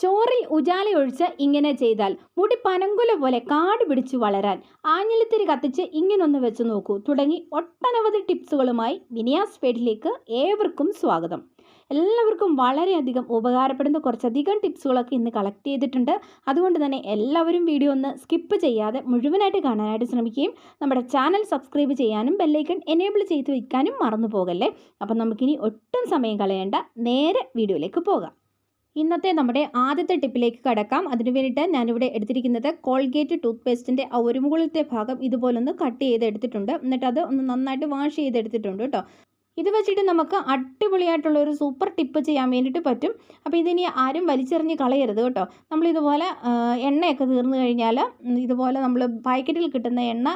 ചോറിൽ ഉജാലയൊഴിച്ച് ഇങ്ങനെ ചെയ്താൽ മുടി പനങ്കുല പോലെ കാട് പിടിച്ചു വളരാൻ ആഞ്ഞിലിത്തിരി കത്തിച്ച് ഇങ്ങനൊന്ന് വെച്ച് നോക്കൂ തുടങ്ങി ഒട്ടനവധി ടിപ്സുകളുമായി വിനിയാസ് ഫേഡിലേക്ക് ഏവർക്കും സ്വാഗതം. എല്ലാവർക്കും വളരെയധികം ഉപകാരപ്പെടുന്ന കുറച്ചധികം ടിപ്സുകളൊക്കെ ഇന്ന് കളക്ട് ചെയ്തിട്ടുണ്ട്. അതുകൊണ്ട് തന്നെ എല്ലാവരും വീഡിയോ ഒന്ന് സ്കിപ്പ് ചെയ്യാതെ മുഴുവനായിട്ട് കാണാനായിട്ട് ശ്രമിക്കുകയും നമ്മുടെ ചാനൽ സബ്സ്ക്രൈബ് ചെയ്യാനും ബെല്ലൈക്കൺ എനേബിൾ ചെയ്ത് വയ്ക്കാനും മറന്നു പോകല്ലേ. അപ്പം നമുക്കിനി ഒട്ടും സമയം കളയേണ്ട നേരെ വീഡിയോയിലേക്ക് പോകാം. ഇന്നത്തെ നമ്മുടെ ആദ്യത്തെ ടിപ്പിലേക്ക് കടക്കാം. അതിനു വേണ്ടിയിട്ട് ഞാനിവിടെ എടുത്തിരിക്കുന്നത് കോൾഗേറ്റ് ടൂത്ത് പേസ്റ്റിൻ്റെ ആ ഒരു മുകളിലത്തെ ഭാഗം ഇതുപോലൊന്ന് കട്ട് ചെയ്തെടുത്തിട്ടുണ്ട്. എന്നിട്ട് അത് ഒന്ന് നന്നായിട്ട് വാഷ് ചെയ്തെടുത്തിട്ടുണ്ട് കേട്ടോ. ഇത് വെച്ചിട്ട് നമുക്ക് അടിപൊളിയായിട്ടുള്ള ഒരു സൂപ്പർ ടിപ്പ് ചെയ്യാൻ വേണ്ടിയിട്ട് പറ്റും. അപ്പോൾ ഇതിനി ആരും വലിച്ചെറിഞ്ഞ് കളയരുത് കേട്ടോ. നമ്മളിതുപോലെ എണ്ണയൊക്കെ തീർന്നു കഴിഞ്ഞാൽ ഇതുപോലെ നമ്മൾ പാക്കറ്റിൽ കിട്ടുന്ന എണ്ണ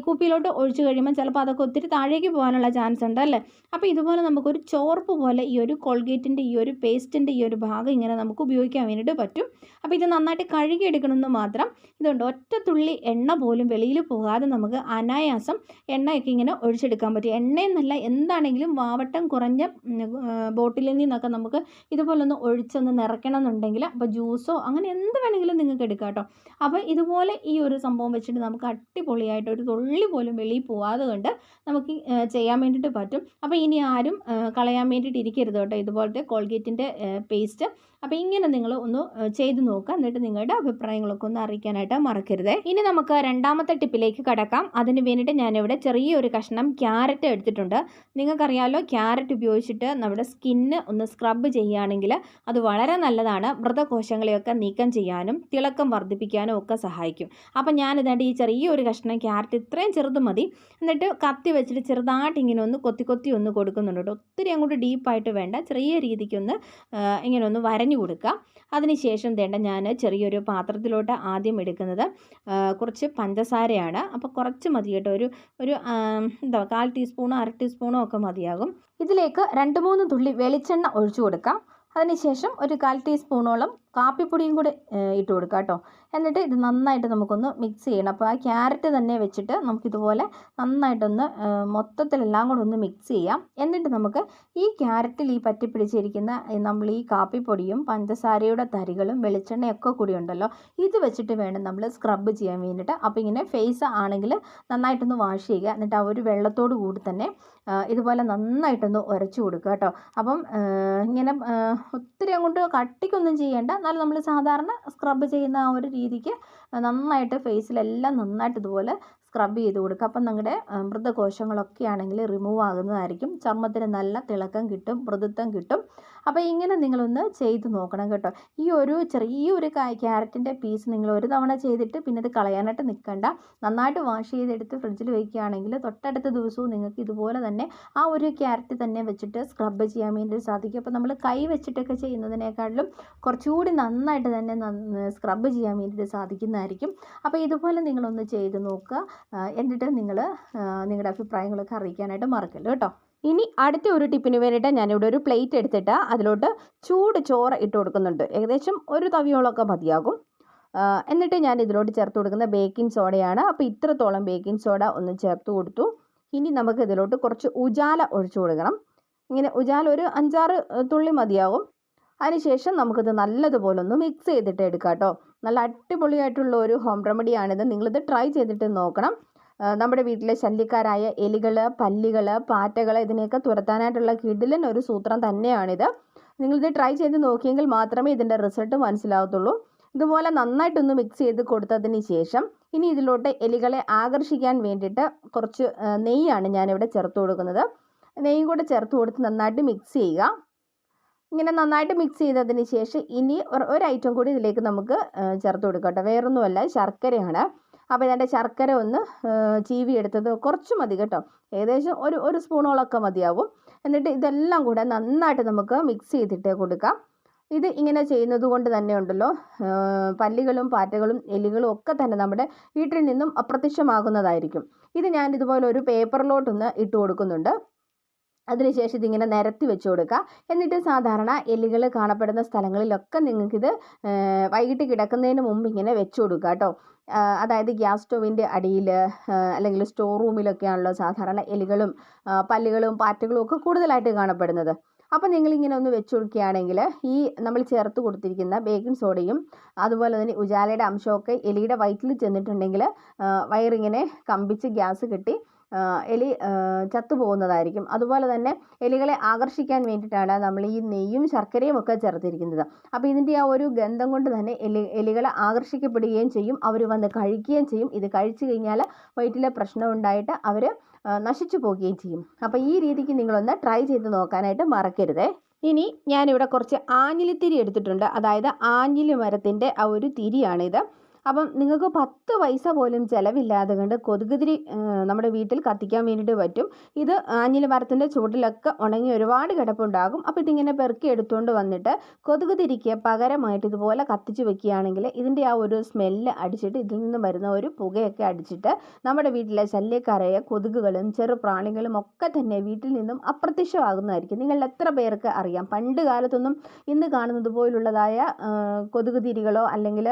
കുപ്പിയിലോട്ട് ഒഴിച്ച് കഴിയുമ്പോൾ ചിലപ്പോൾ അതൊക്കെ ഒത്തിരി താഴേക്ക് പോകാനുള്ള ചാൻസ് ഉണ്ട് അല്ലേ. അപ്പോൾ ഇതുപോലെ നമുക്കൊരു ചോർപ്പ് പോലെ ഈ ഒരു കോൾഗേറ്റിൻ്റെ ഈ ഒരു പേസ്റ്റിൻ്റെ ഈ ഒരു ഭാഗം ഇങ്ങനെ നമുക്ക് ഉപയോഗിക്കാൻ വേണ്ടിയിട്ട് പറ്റും. അപ്പോൾ ഇത് നന്നായിട്ട് കഴുകിയെടുക്കണമെന്ന് മാത്രം. ഇതുകൊണ്ട് ഒറ്റ തുള്ളി എണ്ണ പോലും വെളിയിൽ പോകാതെ നമുക്ക് അനായാസം എണ്ണയൊക്കെ ഇങ്ങനെ ഒഴിച്ചെടുക്കാൻ പറ്റും. എണ്ണയെന്നല്ല, എന്താണെങ്കിലും വാവട്ടം കുറഞ്ഞ ബോട്ടിലിൽ നിന്നൊക്കെ നമുക്ക് ഇതുപോലൊന്ന് ഒഴിച്ചൊന്ന് നിറയ്ക്കണം എന്നുണ്ടെങ്കിൽ അപ്പോൾ ജ്യൂസോ അങ്ങനെ എന്ത് വേണമെങ്കിലും നിങ്ങൾക്ക് എടുക്കാം കേട്ടോ. അപ്പോൾ ഇതുപോലെ ഈ ഒരു സംഭവം വെച്ചിട്ട് നമുക്ക് അടിപൊളിയായിട്ട് ഒരു തുള്ളി പോലും വെളിയിൽ പോവാതെ കൊണ്ട് നമുക്ക് ചെയ്യാൻ വേണ്ടിയിട്ട് പറ്റും. അപ്പോൾ ഇനി ആരും കളയാൻ വേണ്ടിയിട്ട് ഇരിക്കരുത് കേട്ടോ ഇതുപോലത്തെ കോൾഗേറ്റിൻ്റെ പേസ്റ്റ്. അപ്പോൾ ഇങ്ങനെ നിങ്ങൾ ഒന്ന് ചെയ്ത് നോക്കുക. എന്നിട്ട് നിങ്ങളുടെ അഭിപ്രായങ്ങളൊക്കെ ഒന്ന് അറിയിക്കാനായിട്ട് മറക്കരുത്. ഇനി നമുക്ക് രണ്ടാമത്തെ ടിപ്പിലേക്ക് കടക്കാം. അതിന് വേണ്ടിയിട്ട് ഞാനിവിടെ ചെറിയൊരു കഷ്ണം ക്യാരറ്റ് എടുത്തിട്ടുണ്ട്. നിങ്ങൾക്കറിയാമല്ലോ, ക്യാരറ്റ് ഉപയോഗിച്ചിട്ട് നമ്മുടെ സ്കിന്ന് ഒന്ന് സ്ക്രബ് ചെയ്യുകയാണെങ്കിൽ അത് വളരെ നല്ലതാണ്. വ്രതകോശങ്ങളെയൊക്കെ നീക്കം ചെയ്യാനും തിളക്കം വർദ്ധിപ്പിക്കാനും ഒക്കെ സഹായിക്കും. അപ്പം ഞാനിതാണ്ട് ഈ ചെറിയൊരു കഷ്ണം ക്യാരറ്റ് ഇത്രയും ചെറുത് മതി. എന്നിട്ട് കത്തി വെച്ചിട്ട് ചെറുതായിട്ട് ഇങ്ങനെ ഒന്ന് കൊത്തി ഒന്ന് കൊടുക്കുന്നുണ്ട് കേട്ടോ. ഒത്തിരി അങ്ങോട്ട് ഡീപ്പായിട്ട് വേണ്ട, ചെറിയ രീതിക്കൊന്ന് ഇങ്ങനെ ഒന്ന് വരഞ്ഞു കൊടുക്കുക. അതിനുശേഷം വേണ്ട ഞാൻ ചെറിയൊരു പാത്രത്തിലോട്ട് ആദ്യം എടുക്കുന്നത് കുറച്ച് പഞ്ചസാരയാണ്. അപ്പോൾ കുറച്ച് മതി കേട്ടോ. ഒരു 1/4 ടീസ്പൂണോ 1/2 ടീസ്പൂണോ ഒക്കെ മതിയാകും. ഇതിലേക്ക് 2-3 തുള്ളി വെളിച്ചെണ്ണ ഒഴിച്ചു കൊടുക്കാം. അതിനുശേഷം ഒരു 1/4 ടീസ്പൂണോളം കാപ്പിപ്പൊടിയും കൂടെ ഇട്ട് കൊടുക്കുക കേട്ടോ. എന്നിട്ട് ഇത് നന്നായിട്ട് നമുക്കൊന്ന് മിക്സ് ചെയ്യണം. അപ്പോൾ ആ ക്യാരറ്റ് തന്നെ വെച്ചിട്ട് നമുക്കിതുപോലെ നന്നായിട്ടൊന്ന് മൊത്തത്തിലെല്ലാം കൂടെ ഒന്ന് മിക്സ് ചെയ്യാം. എന്നിട്ട് നമുക്ക് ഈ ക്യാരറ്റിൽ ഈ പറ്റിപ്പിടിച്ചിരിക്കുന്ന നമ്മൾ ഈ കാപ്പിപ്പൊടിയും പഞ്ചസാരയുടെ തരികളും വെളിച്ചെണ്ണയൊക്കെ കൂടി ഉണ്ടല്ലോ, ഇത് വെച്ചിട്ട് വേണം നമ്മൾ സ്ക്രബ് ചെയ്യാൻ വേണ്ടിയിട്ട്. അപ്പോൾ ഇങ്ങനെ ഫേസ് ആണെങ്കിൽ നന്നായിട്ടൊന്ന് വാഷ് ചെയ്യുക. എന്നിട്ട് ആ ഒരു വെള്ളത്തോട് കൂടി തന്നെ ഇതുപോലെ നന്നായിട്ടൊന്ന് ഉരച്ചു കൊടുക്കുക കേട്ടോ. അപ്പം ഇങ്ങനെ ഒത്തിരി അങ്ങോട്ട് കട്ടിക്കൊന്നും ചെയ്യേണ്ട, എന്നാലും നമ്മൾ സാധാരണ സ്ക്രബ് ചെയ്യുന്ന ആ ഒരു രീതിക്ക് നന്നായിട്ട് ഫേസിലെല്ലാം നന്നായിട്ട് ഇതുപോലെ സ്ക്രബ് ചെയ്ത് കൊടുക്കുക. അപ്പം നിങ്ങളുടെ മൃതകോശങ്ങളൊക്കെ ആണെങ്കിൽ റിമൂവ് ആകുന്നതായിരിക്കും. ചർമ്മത്തിന് നല്ല തിളക്കം കിട്ടും, മൃദുത്വം കിട്ടും. അപ്പോൾ ഇങ്ങനെ നിങ്ങളൊന്ന് ചെയ്ത് നോക്കണം കേട്ടോ. ഈ ഒരു ചെറിയൊരു ക്യാരറ്റിൻ്റെ പീസ് നിങ്ങൾ ഒരു തവണ ചെയ്തിട്ട് പിന്നെ ഇത് കളയാനായിട്ട് നിൽക്കണ്ട. നന്നായിട്ട് വാഷ് ചെയ്തെടുത്ത് ഫ്രിഡ്ജിൽ വയ്ക്കുകയാണെങ്കിൽ തൊട്ടടുത്ത ദിവസവും നിങ്ങൾക്ക് ഇതുപോലെ തന്നെ ആ ഒരു ക്യാരറ്റ് തന്നെ വെച്ചിട്ട് സ്ക്രബ് ചെയ്യാൻ വേണ്ടി സാധിക്കും. അപ്പോൾ നമ്മൾ കൈ വെച്ചിട്ടൊക്കെ ചെയ്യുന്നതിനേക്കാളും കുറച്ചുകൂടി നന്നായിട്ട് തന്നെ സ്ക്രബ് ചെയ്യാൻ വേണ്ടിയിട്ട് സാധിക്കുന്നതായിരിക്കും. അപ്പോൾ ഇതുപോലെ നിങ്ങളൊന്ന് ചെയ്ത് നോക്കുക. എന്നിട്ട് നിങ്ങൾ നിങ്ങളുടെ അഭിപ്രായങ്ങളൊക്കെ അറിയിക്കാനായിട്ട് മറക്കല്ലോ കേട്ടോ. ഇനി അടുത്ത ഒരു ടിപ്പിന് വേണ്ടിയിട്ട് ഞാനിവിടെ ഒരു പ്ലേറ്റ് എടുത്തിട്ട് അതിലോട്ട് ചൂട് ചോറ് ഇട്ട് കൊടുക്കുന്നുണ്ട്. ഏകദേശം ഒരു തവിയോളമൊക്കെ മതിയാകും. എന്നിട്ട് ഞാൻ ഇതിലോട്ട് ചേർത്ത് കൊടുക്കുന്ന ബേക്കിംഗ് സോഡയാണ്. അപ്പോൾ ഇത്രത്തോളം ബേക്കിംഗ് സോഡ ഒന്ന് ചേർത്ത് കൊടുത്തു. ഇനി നമുക്ക് ഇതിലോട്ട് കുറച്ച് ഉജാല ഒഴിച്ചു കൊടുക്കണം. ഇങ്ങനെ ഉജാല ഒരു 5-6 തുള്ളി മതിയാകും. അതിനുശേഷം നമുക്കിത് നല്ലതുപോലെ ഒന്ന് മിക്സ് ചെയ്തിട്ട് എടുക്കാം കേട്ടോ. നല്ല അടിപൊളിയായിട്ടുള്ള ഒരു ഹോം റെമഡിയാണിത്. നിങ്ങളിത് ട്രൈ ചെയ്തിട്ട് നോക്കണം. നമ്മുടെ വീട്ടിലെ ശല്യക്കാരായ എലികൾ, പല്ലികൾ, പാറ്റകൾ ഇതിനെയൊക്കെ തുരത്താനായിട്ടുള്ള കിടിലൻ ഒരു സൂത്രം തന്നെയാണിത്. നിങ്ങളിത് ട്രൈ ചെയ്ത് നോക്കിയെങ്കിൽ മാത്രമേ ഇതിൻ്റെ റിസൾട്ട് മനസ്സിലാകത്തുള്ളൂ. ഇതുപോലെ നന്നായിട്ടൊന്ന് മിക്സ് ചെയ്ത് കൊടുത്തതിന് ശേഷം ഇനി ഇതിലോട്ട് എലികളെ ആകർഷിക്കാൻ വേണ്ടിയിട്ട് കുറച്ച് നെയ്യാണ് ഞാനിവിടെ ചേർത്ത് കൊടുക്കുന്നത്. നെയ്യും കൂടെ ചേർത്ത് കൊടുത്ത് നന്നായിട്ട് മിക്സ് ചെയ്യുക. ഇങ്ങനെ നന്നായിട്ട് മിക്സ് ചെയ്തതിന് ശേഷം ഇനി ഒരു ഐറ്റം കൂടി ഇതിലേക്ക് നമുക്ക് ചേർത്ത് കൊടുക്കാം കേട്ടോ. വേറൊന്നുമല്ല, ശർക്കരയാണ്. അപ്പോൾ ഇതിൻ്റെ ശർക്കര ഒന്ന് ചീവി എടുത്തത് കുറച്ച് മതി കേട്ടോ. ഏകദേശം ഒരു സ്പൂണോളൊക്കെ മതിയാവും. എന്നിട്ട് ഇതെല്ലാം കൂടെ നന്നായിട്ട് നമുക്ക് മിക്സ് ചെയ്തിട്ട് കൊടുക്കാം. ഇത് ഇങ്ങനെ ചെയ്യുന്നത് കൊണ്ട് തന്നെ ഉണ്ടല്ലോ, പല്ലികളും പാറ്റകളും എലികളും ഒക്കെ തന്നെ നമ്മുടെ വീട്ടിൽ നിന്നും അപ്രത്യക്ഷമാകുന്നതായിരിക്കും. ഇത് ഞാൻ ഇതുപോലെ ഒരു പേപ്പറിലോട്ടൊന്ന് ഇട്ട് കൊടുക്കുന്നുണ്ട്. അതിനുശേഷം ഇതിങ്ങനെ നിരത്തി വെച്ച് കൊടുക്കുക. എന്നിട്ട് സാധാരണ എലികൾ കാണപ്പെടുന്ന സ്ഥലങ്ങളിലൊക്കെ നിങ്ങൾക്കിത് വൈകിട്ട് കിടക്കുന്നതിന് മുമ്പ് ഇങ്ങനെ വെച്ച് കൊടുക്കുക കേട്ടോ. അതായത് ഗ്യാസ് സ്റ്റോവിൻ്റെ അടിയിൽ അല്ലെങ്കിൽ സ്റ്റോർ റൂമിലൊക്കെയാണല്ലോ സാധാരണ എലികളും പല്ലികളും പാറ്റകളും ഒക്കെ കൂടുതലായിട്ട് കാണപ്പെടുന്നത്. അപ്പോൾ നിങ്ങളിങ്ങനെ ഒന്ന് വെച്ച് കൊടുക്കുകയാണെങ്കിൽ ഈ നമ്മൾ ചേർത്ത് കൊടുത്തിരിക്കുന്ന ബേക്കിംഗ് സോഡയും അതുപോലെ തന്നെ ഉജാലയുടെ അംശമൊക്കെ എലിയുടെ വയറ്റിൽ ചെന്നിട്ടുണ്ടെങ്കിൽ വയറിങ്ങനെ കമ്പിച്ച് ഗ്യാസ് കിട്ടി എലി ചത്തുപോകുന്നതായിരിക്കും. അതുപോലെ തന്നെ എലികളെ ആകർഷിക്കാൻ വേണ്ടിയിട്ടാണ് നമ്മൾ ഈ നെയ്യും ശർക്കരയും ഒക്കെ ചേർത്തിരിക്കുന്നത്. അപ്പോൾ ഇതിൻ്റെ ആ ഒരു ഗന്ധം കൊണ്ട് തന്നെ എലികളെ ആകർഷിക്കപ്പെടുകയും ചെയ്യും, അവർ വന്ന് കഴിക്കുകയും ചെയ്യും. ഇത് കഴിച്ചു കഴിഞ്ഞാൽ വയറ്റിലെ പ്രശ്നം ഉണ്ടായിട്ട് അവർ നശിച്ചു പോവുകയും ചെയ്യും. അപ്പോൾ ഈ രീതിക്ക് നിങ്ങളൊന്ന് ട്രൈ ചെയ്ത് നോക്കാനായിട്ട് മറക്കരുതേ. ഇനി ഞാനിവിടെ കുറച്ച് ആഞ്ഞിലിത്തിരി എടുത്തിട്ടുണ്ട്. അതായത് ആഞ്ഞിലി മരത്തിൻ്റെ ആ ഒരു തിരിയാണിത്. അപ്പം നിങ്ങൾക്ക് 10 പൈസ പോലും ചിലവില്ലാതെ കൊണ്ട് കൊതുകുതിരി നമ്മുടെ വീട്ടിൽ കത്തിക്കാൻ വേണ്ടിയിട്ട് പറ്റും. ഇത് ആഞ്ഞിലി മരത്തിൻ്റെ ചുവട്ടിലൊക്കെ ഉണങ്ങി ഒരുപാട് കിടപ്പുണ്ടാകും. അപ്പോൾ ഇതിങ്ങനെ പെറുക്കി എടുത്തുകൊണ്ട് വന്നിട്ട് കൊതുകുതിരിക്ക് പകരമായിട്ട് ഇതുപോലെ കത്തിച്ച് വെക്കുകയാണെങ്കിൽ ഇതിൻ്റെ ആ ഒരു സ്മെല്ല് അടിച്ചിട്ട് ഇതിൽ നിന്ന് വരുന്ന ഒരു പുകയൊക്കെ അടിച്ചിട്ട് നമ്മുടെ വീട്ടിലെ ശല്യക്കാരായ കൊതുകുകളും ചെറുപ്രാണികളും ഒക്കെ തന്നെ വീട്ടിൽ നിന്നും അപ്രത്യക്ഷമാകുന്നതായിരിക്കും. നിങ്ങളിൽ എത്ര പേർക്ക് അറിയാം, പണ്ട് കാലത്തൊന്നും ഇന്ന് കാണുന്നത് പോലുള്ളതായ കൊതുകുതിരികളോ അല്ലെങ്കിൽ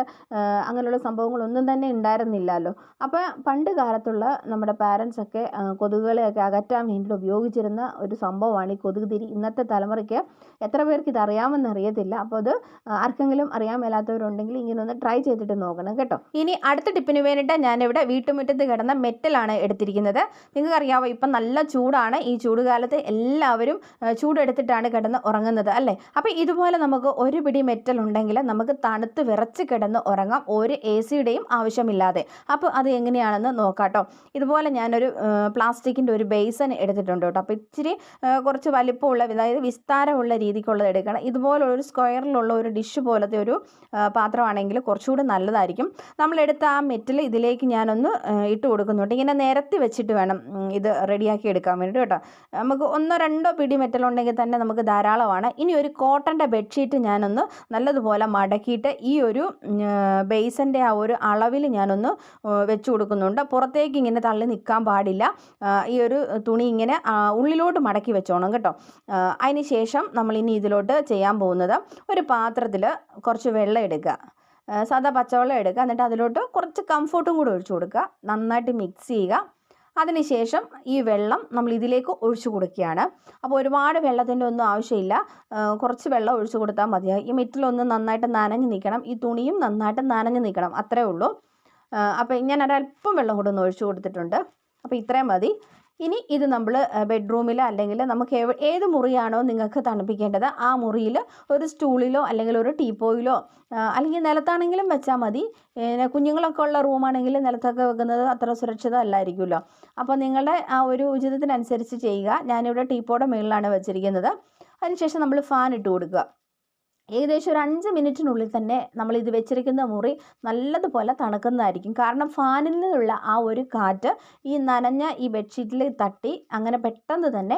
അങ്ങനെയുള്ള സംഭവങ്ങളൊന്നും തന്നെ ഉണ്ടായിരുന്നില്ലല്ലോ. അപ്പോൾ പണ്ട് കാലത്തുള്ള നമ്മുടെ പാരൻസൊക്കെ കൊതുകുകളെയൊക്കെ അകറ്റാൻ വേണ്ടിയിട്ട് ഉപയോഗിച്ചിരുന്ന ഒരു സംഭവമാണ് ഈ കൊതുകുതിരി. ഇന്നത്തെ തലമുറയ്ക്ക് എത്ര പേർക്ക് ഇത് അറിയാമെന്ന് അറിയത്തില്ല. അപ്പോൾ അത് ആർക്കെങ്കിലും അറിയാൻ മേലാത്തവരുണ്ടെങ്കിൽ ഇങ്ങനെ ഒന്ന് ട്രൈ ചെയ്തിട്ട് നോക്കണം കേട്ടോ. ഇനി അടുത്ത ടിപ്പിന് വേണ്ടിയിട്ട് ഞാനിവിടെ വീട്ടുമുറ്റത്ത് കിടന്ന മെറ്റലാണ് എടുത്തിരിക്കുന്നത്. നിങ്ങൾക്കറിയാമോ, ഇപ്പം നല്ല ചൂടാണ്. ഈ ചൂടുകാലത്ത് എല്ലാവരും ചൂടെടുത്തിട്ടാണ് കിടന്ന് ഉറങ്ങുന്നത് അല്ലേ. അപ്പോൾ ഇതുപോലെ നമുക്ക് ഒരു പിടി മെറ്റൽ ഉണ്ടെങ്കിൽ നമുക്ക് തണുത്ത് വിറച്ച് കിടന്ന് ഉറങ്ങാം, ഒരു AC-യുടെയും ആവശ്യമില്ലാതെ. അപ്പോൾ അത് എങ്ങനെയാണെന്ന് നോക്കാട്ടോ. ഇതുപോലെ ഞാനൊരു പ്ലാസ്റ്റിക്കിൻ്റെ ഒരു ബേസൻ എടുത്തിട്ടുണ്ട് കേട്ടോ. അപ്പോൾ ഇച്ചിരി കുറച്ച് വലിപ്പമുള്ള, അതായത് വിസ്താരമുള്ള രീതിക്കുള്ളത് എടുക്കണം. ഇതുപോലുള്ളൊരു സ്ക്വയറിലുള്ള ഒരു ഡിഷ് പോലത്തെ ഒരു പാത്രമാണെങ്കിൽ കുറച്ചുകൂടി നല്ലതായിരിക്കും. നമ്മളെടുത്ത ആ മെറ്റൽ ഇതിലേക്ക് ഞാനൊന്ന് ഇട്ട് കൊടുക്കുന്നുണ്ട്. ഇങ്ങനെ നിരത്തി വെച്ചിട്ട് വേണം ഇത് റെഡിയാക്കി എടുക്കാൻ വേണ്ടി കേട്ടോ. നമുക്ക് 1-2 പിടി മെറ്റൽ ഉണ്ടെങ്കിൽ തന്നെ നമുക്ക് ധാരാളമാണ്. ഇനി ഒരു കോട്ടൻ്റെ ബെഡ്ഷീറ്റ് ഞാനൊന്ന് നല്ലതുപോലെ മടക്കിയിട്ട് ഈ ഒരു ബേസൻ്റെ ആ ഒരു അളവിൽ ഞാനൊന്ന് വെച്ച് കൊടുക്കുന്നുണ്ട്. പുറത്തേക്ക് ഇങ്ങനെ തള്ളി നിൽക്കാൻ പാടില്ല. ഈ ഒരു തുണി ഇങ്ങനെ ഉള്ളിലോട്ട് മടക്കി വെച്ചോണം കേട്ടോ. അതിന് ശേഷം നമ്മളിനി ഇതിലോട്ട് ചെയ്യാൻ പോകുന്നത്, ഒരു പാത്രത്തിൽ കുറച്ച് വെള്ളം എടുക്കുക, സാധാ പച്ചവെള്ളം എടുക്കുക. എന്നിട്ട് അതിലോട്ട് കുറച്ച് കംഫോർട്ടും കൂടി ഒഴിച്ചു കൊടുക്കുക. നന്നായിട്ട് മിക്സ് ചെയ്യുക. അതിനുശേഷം ഈ വെള്ളം നമ്മൾ ഇതിലേക്ക് ഒഴിച്ചു കൊടുക്കുകയാണ്. അപ്പോൾ ഒരുപാട് വെള്ളത്തിൻ്റെ ഒന്നും ആവശ്യമില്ല, കുറച്ച് വെള്ളം ഒഴിച്ചു കൊടുത്താൽ മതിയാകും. ഈ മെറ്റിലൊന്ന് നന്നായിട്ട് നനഞ്ഞ് നിൽക്കണം, ഈ തുണിയും നന്നായിട്ട് നനഞ്ഞ് നിൽക്കണം, അത്രേ ഉള്ളൂ. അപ്പോൾ ഞാൻ ഒരല്പം വെള്ളം കൂടെ ഒന്ന് ഒഴിച്ചു കൊടുത്തിട്ടുണ്ട്. അപ്പോൾ ഇത്രയും മതി. ഇനി ഇത് നമ്മൾ ബെഡ്റൂമിൽ അല്ലെങ്കിൽ നമുക്ക് ഏത് മുറിയാണോ നിങ്ങൾക്ക് തണുപ്പിക്കേണ്ടത് ആ മുറിയിൽ ഒരു സ്റ്റൂളിലോ അല്ലെങ്കിൽ ഒരു ടീപ്പോയിലോ അല്ലെങ്കിൽ നിലത്താണെങ്കിലും വെച്ചാൽ മതി. കുഞ്ഞുങ്ങളൊക്കെ ഉള്ള റൂമാണെങ്കിൽ നിലത്തൊക്കെ വെക്കുന്നത് അത്ര സുരക്ഷിതമല്ലായിരിക്കുമല്ലോ. അപ്പോൾ നിങ്ങളുടെ ആ ഒരു ഉചിതത്തിനനുസരിച്ച് ചെയ്യുക. ഞാനിവിടെ ടീപ്പോയുടെ മുകളിലാണ് വെച്ചിരിക്കുന്നത്. അതിനുശേഷം നമ്മൾ ഫാൻ ഇട്ട് കൊടുക്കുക. ഏകദേശം ഒരു 5 മിനിറ്റിനുള്ളിൽ തന്നെ നമ്മൾ ഇത് വെച്ചിരിക്കുന്ന മുറി നല്ലതുപോലെ തണുക്കുന്നതായിരിക്കും. കാരണം ഫാനിൽ നിന്നുള്ള ആ ഒരു കാറ്റ് ഈ നനഞ്ഞ ഈ ബെഡ്ഷീറ്റിൽ തട്ടി അങ്ങനെ പെട്ടെന്ന് തന്നെ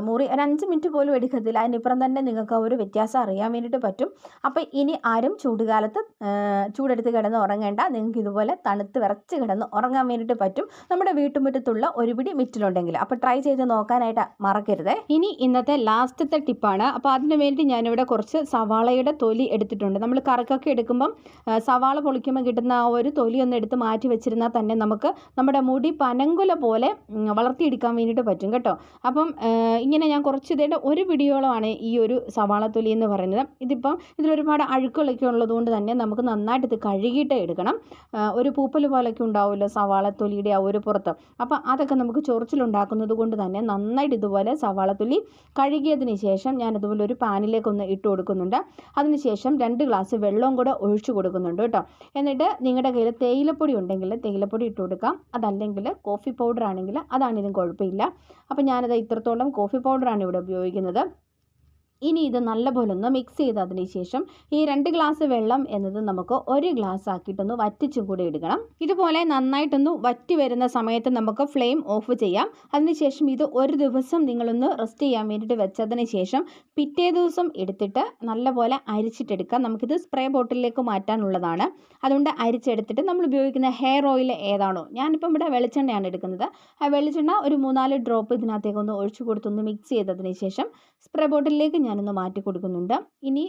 മുറി ഒരു 5 മിനിറ്റ് പോലും എടുക്കത്തില്ല. അതിനിപ്പുറം തന്നെ നിങ്ങൾക്ക് ആ ഒരു വ്യത്യാസം അറിയാൻ വേണ്ടിയിട്ട് പറ്റും. അപ്പോൾ ഇനി ആരും ചൂടുകാലത്ത് ചൂടെടുത്ത് കിടന്ന് ഉറങ്ങേണ്ട. നിങ്ങൾക്ക് ഇതുപോലെ തണുത്ത് വിറച്ച് കിടന്ന് ഉറങ്ങാൻ വേണ്ടിയിട്ട് പറ്റും, നമ്മുടെ വീട്ടുമുറ്റത്തുള്ള ഒരു പിടി മെറ്റിലുണ്ടെങ്കിൽ. അപ്പോൾ ട്രൈ ചെയ്ത് നോക്കാനായിട്ട് മറക്കരുത്. ഇനി ഇന്നത്തെ ലാസ്റ്റത്തെ ടിപ്പാണ്. അപ്പോൾ അതിന് വേണ്ടി ഞാനിവിടെ കുറച്ച് സവാളയുടെ തൊലി എടുത്തിട്ടുണ്ട്. നമ്മൾ കറിക്കൊക്കെ എടുക്കുമ്പം സവാള പൊളിക്കുമ്പോൾ കിട്ടുന്ന ആ ഒരു തൊലി ഒന്ന് എടുത്ത് മാറ്റി വെച്ചിരുന്നാൽ തന്നെ നമുക്ക് നമ്മുടെ മുടി പനങ്കുല പോലെ വളർത്തിയെടുക്കാൻ വേണ്ടിയിട്ട് പറ്റും കേട്ടോ. അപ്പം ഇങ്ങനെ ഞാൻ കുറച്ച് ഇതേടെ ഒരു പിടിയോളമാണ് ഈ ഒരു സവാള തൊലി എന്ന് പറയുന്നത്. ഇതിപ്പം ഇതിലൊരുപാട് അഴുക്കുകളൊക്കെ ഉള്ളതുകൊണ്ട് തന്നെ നമുക്ക് നന്നായിട്ട് ഇത് കഴുകിയിട്ട് എടുക്കണം. ഒരു പൂപ്പൽ പോലൊക്കെ ഉണ്ടാവുമല്ലോ സവാള തൊലിയുടെ ആ ഒരു പുറത്ത്. അപ്പം അതൊക്കെ നമുക്ക് ചൊറിച്ചിലുണ്ടാക്കുന്നത് കൊണ്ട് തന്നെ നന്നായിട്ട് ഇതുപോലെ സവാള തൊലി കഴുകിയതിന് ശേഷം ഞാൻ ഇതുപോലെ ഒരു പാനിലേക്കൊന്ന് ഇട്ട് കൊടുക്കുന്നുണ്ട്. അതിനുശേഷം 2 ഗ്ലാസ് വെള്ളവും കൂടെ ഒഴിച്ചു കൊടുക്കുന്നുണ്ട് കേട്ടോ. എന്നിട്ട് നിങ്ങളുടെ കയ്യിൽ തേയിലപ്പൊടി ഉണ്ടെങ്കിൽ തേയിലപ്പൊടി ഇട്ട് കൊടുക്കാം, അതല്ലെങ്കിൽ കോഫി പൗഡർ ആണെങ്കിൽ അതാണെങ്കിലും കുഴപ്പമില്ല. അപ്പോൾ ഞാനത് ഇത്രത്തോളം കോഫി പൗഡറാണ് ഇവിടെ ഉപയോഗിക്കുന്നത്. ഇനി ഇത് നല്ലപോലെ ഒന്ന് മിക്സ് ചെയ്തതിന് ശേഷം ഈ 2 ഗ്ലാസ് വെള്ളം എന്നത് നമുക്ക് 1 ഗ്ലാസ് ആക്കിയിട്ടൊന്ന് വറ്റിച്ചും കൂടി എടുക്കണം. ഇതുപോലെ നന്നായിട്ടൊന്ന് വറ്റി വരുന്ന സമയത്ത് നമുക്ക് ഫ്ലെയിം ഓഫ് ചെയ്യാം. അതിനുശേഷം ഇത് ഒരു ദിവസം നിങ്ങളൊന്ന് റെസ്റ്റ് ചെയ്യാൻ വേണ്ടിയിട്ട് വെച്ചതിന് ശേഷം പിറ്റേ ദിവസം എടുത്തിട്ട് നല്ലപോലെ അരിച്ചിട്ടെടുക്കാം. നമുക്കിത് സ്പ്രേ ബോട്ടിലേക്ക് മാറ്റാനുള്ളതാണ്. അതുകൊണ്ട് അരിച്ചെടുത്തിട്ട് നമ്മൾ ഉപയോഗിക്കുന്ന ഹെയർ ഓയിൽ ഏതാണോ, ഞാനിപ്പം ഇവിടെ വെളിച്ചെണ്ണയാണ് എടുക്കുന്നത്, ആ വെളിച്ചെണ്ണ ഒരു 3-4 ഡ്രോപ്പ് ഇതിനകത്തേക്കൊന്ന് ഒഴിച്ചു കൊടുത്തൊന്ന് മിക്സ് ചെയ്തതിന് ശേഷം സ്പ്രേ ബോട്ടിലേക്ക് ഞാനൊന്ന് മാറ്റി കൊടുക്കുന്നുണ്ട്. ഇനി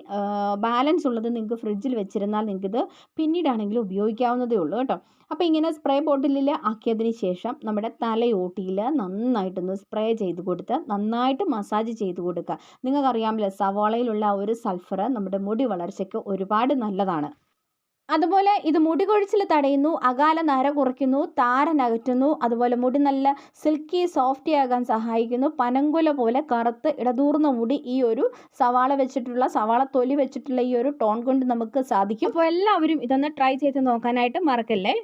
ബാലൻസ് ഉള്ളത് നിങ്ങൾക്ക് ഫ്രിഡ്ജിൽ വെച്ചിരുന്നാൽ നിങ്ങൾക്കിത് പിന്നീടാണെങ്കിലും ഉപയോഗിക്കാവുന്നതേ ഉള്ളൂ കേട്ടോ. അപ്പോൾ ഇങ്ങനെ സ്പ്രേ ബോട്ടിലിൽ ആക്കിയതിന് ശേഷം നമ്മുടെ തലയോട്ടിയിൽ നന്നായിട്ടൊന്ന് സ്പ്രേ ചെയ്ത് കൊടുത്ത് നന്നായിട്ട് മസാജ് ചെയ്ത് കൊടുക്കുക. നിങ്ങൾക്കറിയാമല്ലോ സവാളയിലുള്ള ആ ഒരു സൾഫർ നമ്മുടെ മുടി വളർച്ചയ്ക്ക് ഒരുപാട് നല്ലതാണ്. അതുപോലെ ഇത് മുടി കൊഴിച്ചിൽ തടയുന്നു, അകാല നര കുറയ്ക്കുന്നു, താരൻ അകറ്റുന്നു, അതുപോലെ മുടി നല്ല സിൽക്കി സോഫ്റ്റി ആകാൻ സഹായിക്കുന്നു. പനങ്കുല പോലെ കറുത്ത് ഇടതൂർന്ന മുടി ഈ ഒരു സവാള തൊലി വെച്ചിട്ടുള്ള ഈ ഒരു ടോൺ കൊണ്ട് നമുക്ക് സാധിക്കും. അപ്പോൾ എല്ലാവരും ഇതൊന്ന് ട്രൈ ചെയ്ത് നോക്കാനായിട്ട് മറക്കല്ലേ.